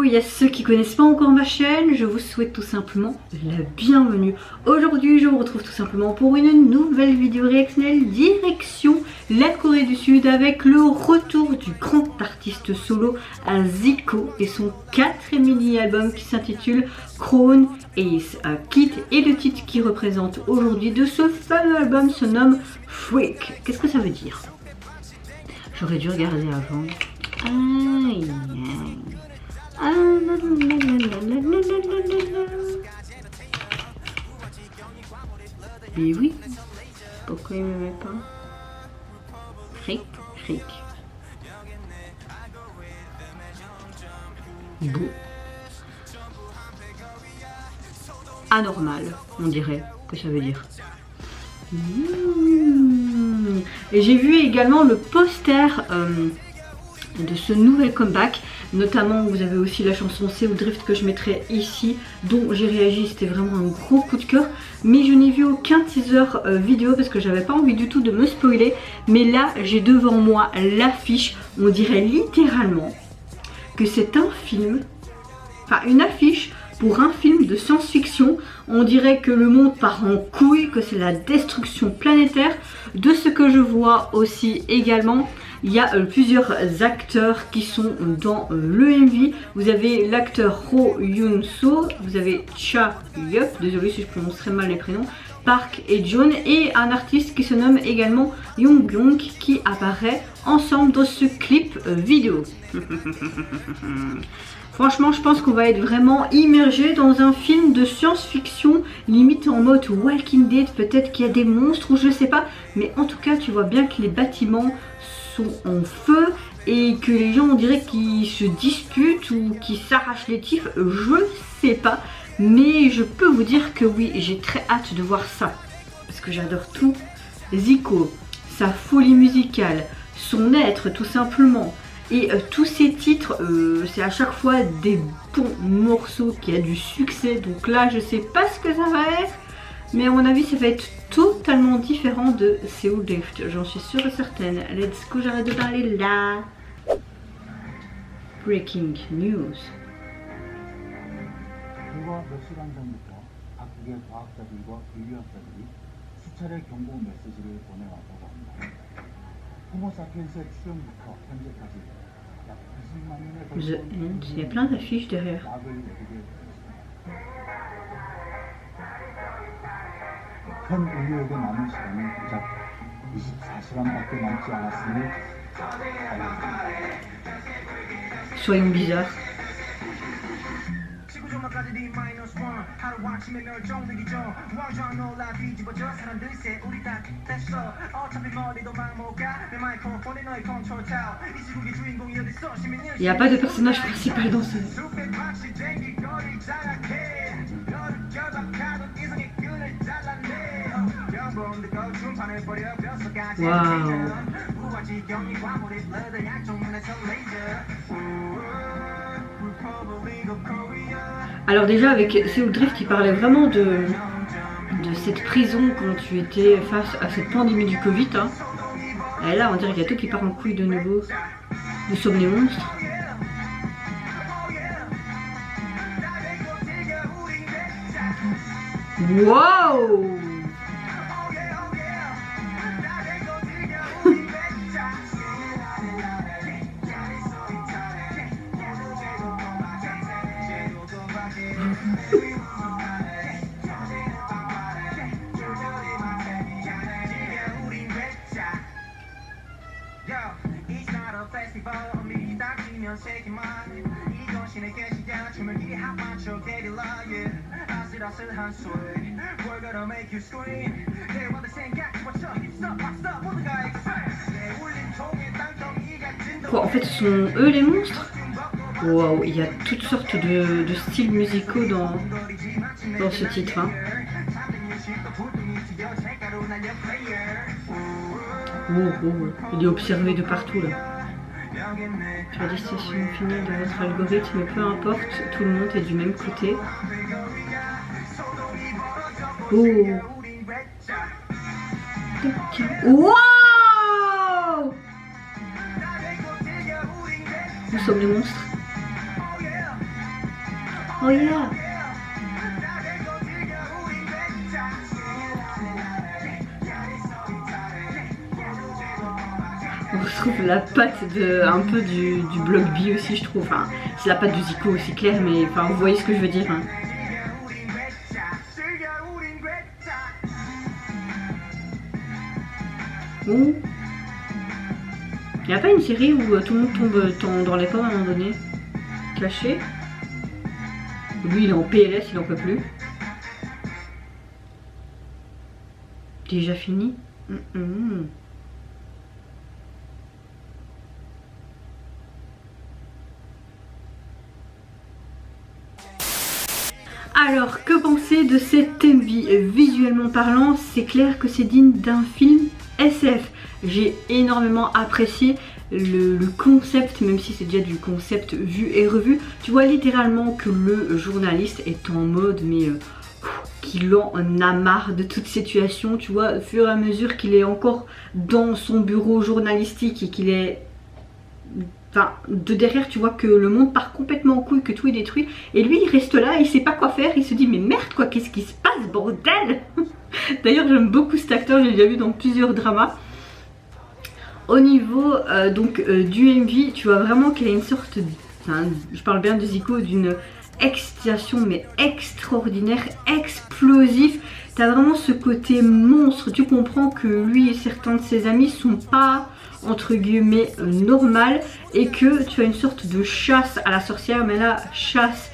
hello, il y a ceux qui connaissent pas encore ma chaîne, je vous souhaite tout simplement la bienvenue. Aujourd'hui je vous retrouve tout simplement pour une nouvelle vidéo réactionnelle direction la Corée du Sud avec le retour du grand artiste solo Zico et son 4e mini-album qui s'intitule Crown Ace Kid, et le titre qui représente aujourd'hui de ce fameux album se nomme Freak. Qu'est-ce que ça veut dire? J'aurais dû regarder avant. Aïe, aïe. Ah, la, la, la, la, la, la, la. Mais oui, pourquoi il me met pas? Freak, freak. Beau. Anormal, on dirait que ça veut dire. Et j'ai vu également le poster de ce nouvel comeback, notamment vous avez aussi la chanson CO Drift que je mettrai ici, dont j'ai réagi, c'était vraiment un gros coup de cœur, mais je n'ai vu aucun teaser vidéo parce que j'avais pas envie du tout de me spoiler. Mais là j'ai devant moi l'affiche, on dirait littéralement que c'est un film, enfin une affiche pour un film de science-fiction. On dirait que le monde part en couille, que c'est la destruction planétaire. De ce que je vois aussi également, il y a plusieurs acteurs qui sont dans le MV. Vous avez l'acteur Ro Yoon-soo, vous avez Cha Yup, désolé si je prononce très mal les prénoms, Park et John, et un artiste qui se nomme également Young Byung qui apparaît ensemble dans ce clip vidéo. Franchement, je pense qu'on va être vraiment immergé dans un film de science-fiction, limite en mode Walking Dead. Peut-être qu'il y a des monstres ou je sais pas, mais en tout cas, tu vois bien que les bâtiments sont en feu et que les gens, on dirait qu'ils se disputent ou qu'ils s'arrachent les tifs. Je sais pas, mais je peux vous dire que oui, j'ai très hâte de voir ça parce que j'adore tout. Zico, sa folie musicale, son être tout simplement. Et tous ces titres, c'est à chaque fois des bons morceaux qui a du succès. Donc là, je sais pas ce que ça va être, mais à mon avis, ça va être totalement différent de CO Drift. J'en suis sûre et certaine. Let's go, j'arrête de parler là. Breaking news. Il y a plein d'affiches derrière. Soyons bizarres. Il n'y a pas de personnage principal dans ce... Waouh. Alors déjà avec CO Drift, il parlait vraiment de cette prison quand tu étais face à cette pandémie du Covid. Hein. Et là on dirait qu'il y a tout qui part en couille de nouveau. Nous sommes les monstres. Wow. Quoi, en fait ce sont eux les monstres? Waouh, il y a toutes sortes de styles musicaux dans ce titre. Hein. Il est observé de partout là. La destination finale de votre algorithme, peu importe, tout le monde est du même côté. Oh. Wow. Nous sommes les monstres. Oh yeah. On retrouve la patte un peu du bloc B aussi, je trouve. Enfin, c'est la patte de Zico aussi clair, mais enfin, vous voyez ce que je veux dire. Hein. Oh. Il n'y a pas une série où tout le monde tombe dans les pommes à un moment donné, caché. Lui, il est en PLS, il n'en peut plus. Déjà fini. Alors, que penser de cette MV? Visuellement parlant, c'est clair que c'est digne d'un film SF. J'ai énormément apprécié le concept, même si c'est déjà du concept vu et revu. Tu vois littéralement que le journaliste est en mode, mais qu'il en a marre de toute situation. Tu vois, au fur et à mesure qu'il est encore dans son bureau journalistique et qu'il est... Enfin, de derrière, tu vois que le monde part complètement en couille, que tout est détruit. Et lui, il reste là, il sait pas quoi faire. Il se dit, mais merde, quoi, qu'est-ce qui se passe, bordel? D'ailleurs, j'aime beaucoup cet acteur, j'ai déjà vu dans plusieurs dramas. Au niveau du MV, tu vois vraiment qu'il a une sorte de... Enfin, je parle bien de Zico, d'une excitation, mais extraordinaire, explosif. T'as vraiment ce côté monstre. Tu comprends que lui et certains de ses amis sont pas... entre guillemets normal, et que tu as une sorte de chasse à la sorcière, mais là chasse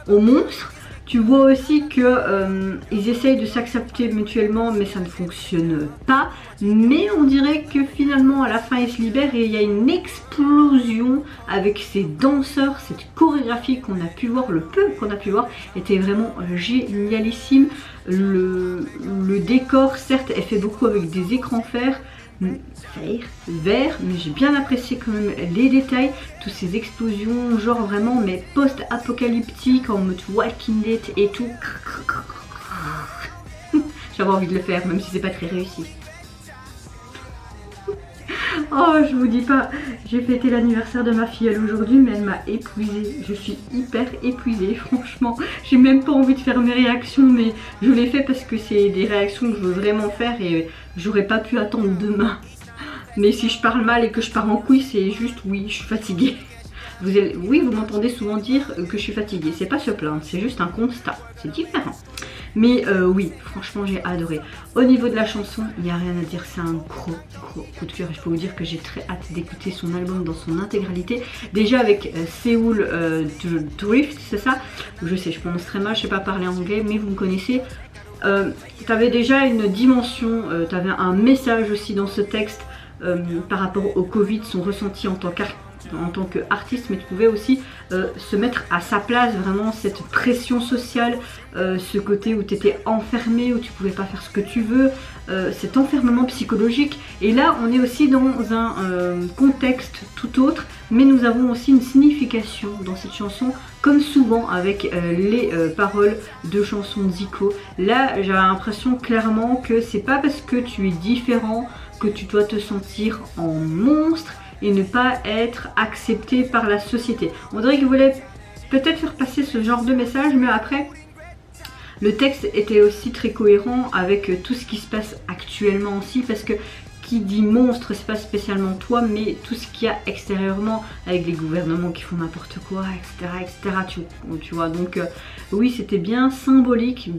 aux monstres. Tu vois aussi que ils essayent de s'accepter mutuellement, mais ça ne fonctionne pas. Mais on dirait que finalement à la fin ils se libèrent et il y a une explosion avec ces danseurs. Cette chorégraphie qu'on a pu voir, le peu qu'on a pu voir, était vraiment génialissime. Le décor, certes, est fait beaucoup avec des écrans vert, mais j'ai bien apprécié quand même les détails, toutes ces explosions, genre vraiment mais post-apocalyptique en mode Walking Dead et tout. J'avais envie de le faire, même si c'est pas très réussi. Oh, je vous dis pas, j'ai fêté l'anniversaire de ma filleule aujourd'hui, mais elle m'a épuisée. Je suis hyper épuisée, franchement. J'ai même pas envie de faire mes réactions, mais je les fais parce que c'est des réactions que je veux vraiment faire et j'aurais pas pu attendre demain. Mais si je parle mal et que je pars en couille, c'est juste oui, je suis fatiguée. Oui, vous m'entendez souvent dire que je suis fatiguée. C'est pas se plaindre, c'est juste un constat. C'est différent. Mais oui, franchement, j'ai adoré. Au niveau de la chanson, il n'y a rien à dire. C'est un gros coup de cœur. Je peux vous dire que j'ai très hâte d'écouter son album dans son intégralité. Déjà avec Séoul Drift, c'est ça? Je sais, je prononce très mal, je sais pas parler anglais, mais vous me connaissez. T'avais déjà une dimension, t'avais un message aussi dans ce texte par rapport au Covid, son ressenti en tant qu'artiste, mais tu pouvais aussi se mettre à sa place, vraiment cette pression sociale, ce côté où tu étais enfermé, où tu pouvais pas faire ce que tu veux, cet enfermement psychologique. Et là on est aussi dans un contexte tout autre, mais nous avons aussi une signification dans cette chanson, comme souvent avec les paroles de chansons de Zico. Là j'avais l'impression clairement que c'est pas parce que tu es différent que tu dois te sentir en monstre et ne pas être accepté par la société. On dirait qu'il voulait peut-être faire passer ce genre de message, mais après le texte était aussi très cohérent avec tout ce qui se passe actuellement aussi, parce que qui dit monstre, c'est pas spécialement toi, mais tout ce qu'il y a extérieurement avec les gouvernements qui font n'importe quoi, etc. Tu vois, donc oui, c'était bien symbolique,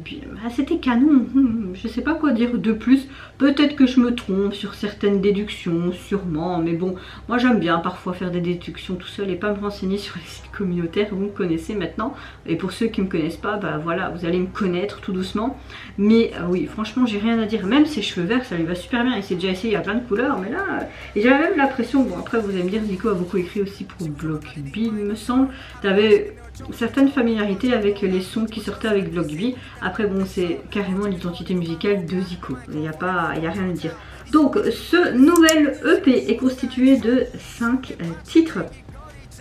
c'était canon, je sais pas quoi dire de plus. Peut-être que je me trompe sur certaines déductions, sûrement, mais bon, moi j'aime bien parfois faire des déductions tout seul et pas me renseigner sur les sites communautaires, vous me connaissez maintenant, et pour ceux qui me connaissent pas, bah voilà, vous allez me connaître tout doucement. Mais oui, franchement, j'ai rien à dire, même ses cheveux verts, ça lui va super bien, il s'est déjà essayé à plein de couleurs, mais là, et j'avais même l'impression, bon après vous allez me dire, Zico a beaucoup écrit aussi pour Block B, il me semble, t'avais certaines familiarités avec les sons qui sortaient avec Block B. Après bon, c'est carrément l'identité musicale de Zico, il n'y a rien à dire. Donc ce nouvel EP est constitué de 5 titres.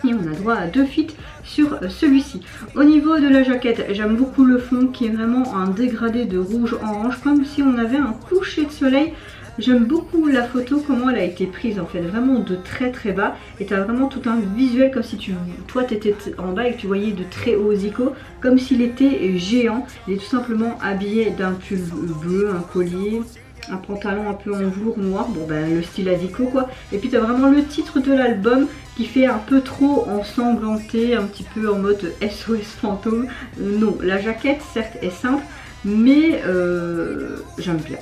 Et on a droit à 2 feats sur celui-ci. Au niveau de la jaquette, j'aime beaucoup le fond qui est vraiment un dégradé de rouge-orange, comme si on avait un coucher de soleil J'aime beaucoup la photo, comment elle a été prise en fait, vraiment de très très bas. Et tu as vraiment tout un visuel comme si toi tu étais en bas et que tu voyais de très haut Zico, comme s'il était géant. Il est tout simplement habillé d'un pull bleu, un collier, un pantalon un peu en velours noir, bon ben le style à Zico quoi. Et puis tu as vraiment le titre de l'album qui fait un peu trop ensanglanté, un petit peu en mode SOS fantôme. Non, la jaquette certes est simple, mais j'aime bien.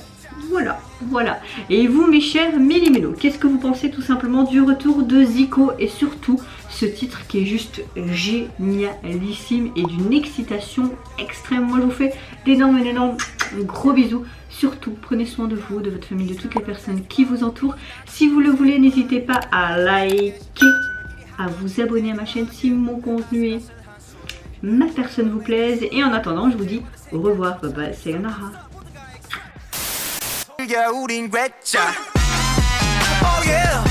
Voilà. Et vous mes chers Méli-Mélo, qu'est-ce que vous pensez tout simplement du retour de Zico et surtout ce titre qui est juste génialissime et d'une excitation extrême. Moi je vous fais d'énormes gros bisous. Surtout prenez soin de vous, de votre famille, de toutes les personnes qui vous entourent. Si vous le voulez, n'hésitez pas à liker, à vous abonner à ma chaîne si mon contenu et ma personne vous plaise. Et en attendant, je vous dis au revoir, bye bye, sayonara. 우린 괴짜. Oh yeah.